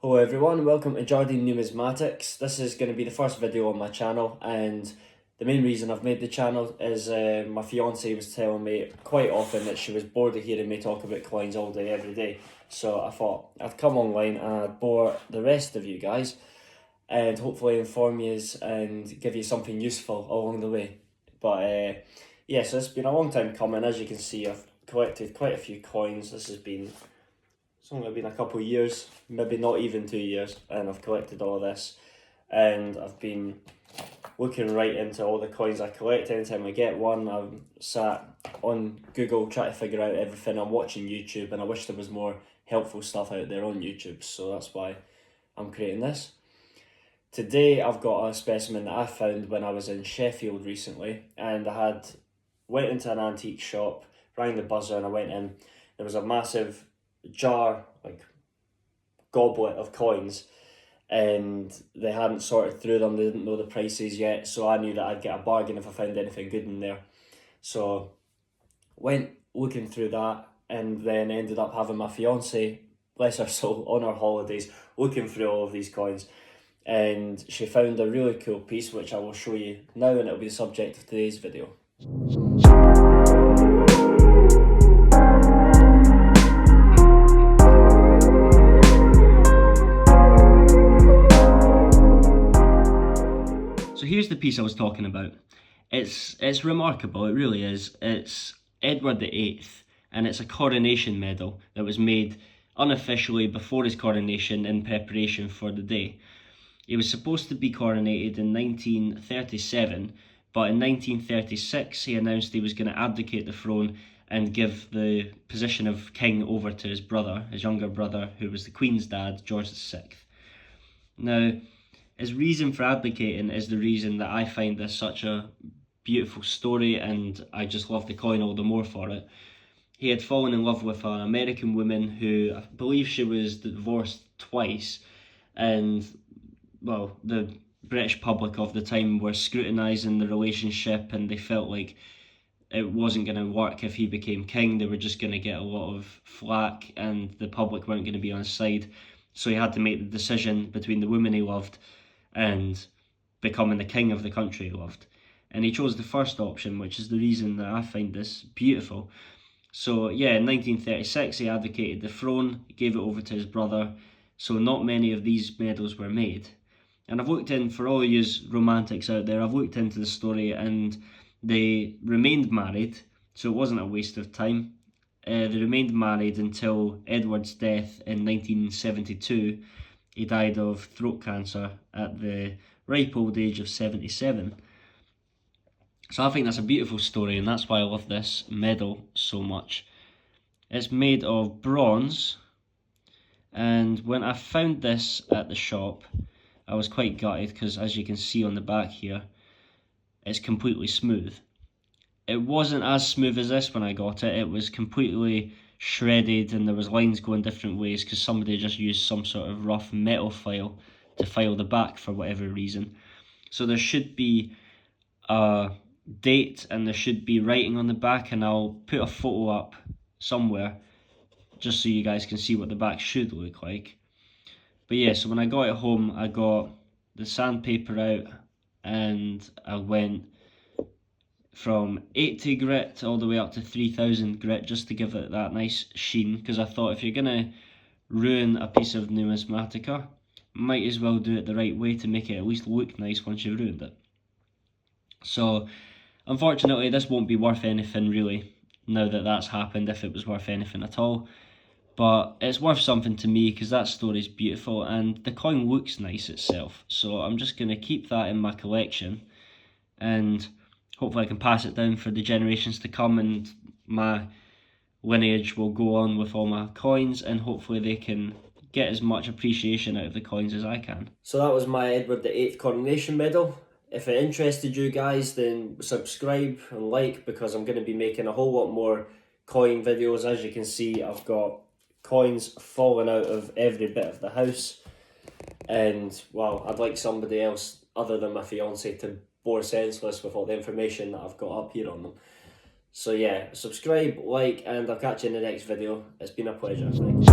Hello everyone, welcome to Jardine Numismatics. This is going to be the first video on my channel, and the main reason I've made the channel is my fiance was telling me quite often that she was bored of hearing me talk about coins all day every day. So I thought I'd come online and I'd bore the rest of you guys and hopefully inform you and give you something useful along the way. But yeah, so it's been a long time coming. As you can see, I've collected quite a few coins. It's only been a couple of years, maybe not even 2 years, and I've collected all this. And I've been looking right into all the coins I collect. Anytime I get one, I'm sat on Google trying to figure out everything. I'm watching YouTube, and I wish there was more helpful stuff out there on YouTube, so that's why I'm creating this. Today I've got a specimen that I found when I was in Sheffield recently, and I went into an antique shop, rang the buzzer, and I went in. There was a massive jar, like goblet of coins, and they hadn't sorted through them. They didn't know the prices yet, so I knew that I'd get a bargain if I found anything good in there. So went looking through that, and then ended up having my fiance, bless her soul, on our holidays looking through all of these coins, and she found a really cool piece which I will show you now, and it'll be the subject of today's video. So here's the piece I was talking about. It's remarkable, it really is. It's Edward VIII, and it's a coronation medal that was made unofficially before his coronation in preparation for the day. He was supposed to be coronated in 1937, but in 1936 he announced he was going to abdicate the throne and give the position of king over to his brother, his younger brother, who was the Queen's dad, George VI. Now, his reason for abdicating is the reason that I find this such a beautiful story, and I just love the coin all the more for it. He had fallen in love with an American woman who, I believe she was divorced twice, and well, the British public of the time were scrutinising the relationship, and they felt like it wasn't going to work if he became king. They were just going to get a lot of flack, and the public weren't going to be on his side. So he had to make the decision between the woman he loved and becoming the king of the country he loved. And he chose the first option, which is the reason that I find this beautiful. So yeah, in 1936 he abdicated the throne, gave it over to his brother, so not many of these medals were made. And I've looked in, for all you romantics out there, I've looked into the story, and they remained married, so it wasn't a waste of time. They remained married until Edward's death in 1972. He died of throat cancer at the ripe old age of 77. So I think that's a beautiful story, and that's why I love this medal so much. It's made of bronze, and when I found this at the shop, I was quite gutted because, as you can see on the back here, it's completely smooth. It wasn't as smooth as this when I got it. It was completely shredded, and there was lines going different ways because somebody just used some sort of rough metal file to file the back for whatever reason. So there should be a date, and there should be writing on the back, and I'll put a photo up somewhere just so you guys can see what the back should look like. But yeah, so when I got it home, I got the sandpaper out, and I went from 80 grit all the way up to 3000 grit just to give it that nice sheen, because I thought if you're going to ruin a piece of numismatica, might as well do it the right way to make it at least look nice once you've ruined it. So unfortunately this won't be worth anything really now that that's happened, if it was worth anything at all. But it's worth something to me because that story's beautiful, and the coin looks nice itself. So I'm just going to keep that in my collection, and hopefully I can pass it down for the generations to come, and my lineage will go on with all my coins, and hopefully they can get as much appreciation out of the coins as I can. So that was my Edward VIII coronation medal. If it interested you guys, then subscribe and like, because I'm going to be making a whole lot more coin videos. As you can see, I've got coins falling out of every bit of the house, and well, I'd like somebody else other than my fiance to bore senseless with all the information that I've got up here on them. So yeah, subscribe, like, and I'll catch you in the next video. It's been a pleasure. Thanks.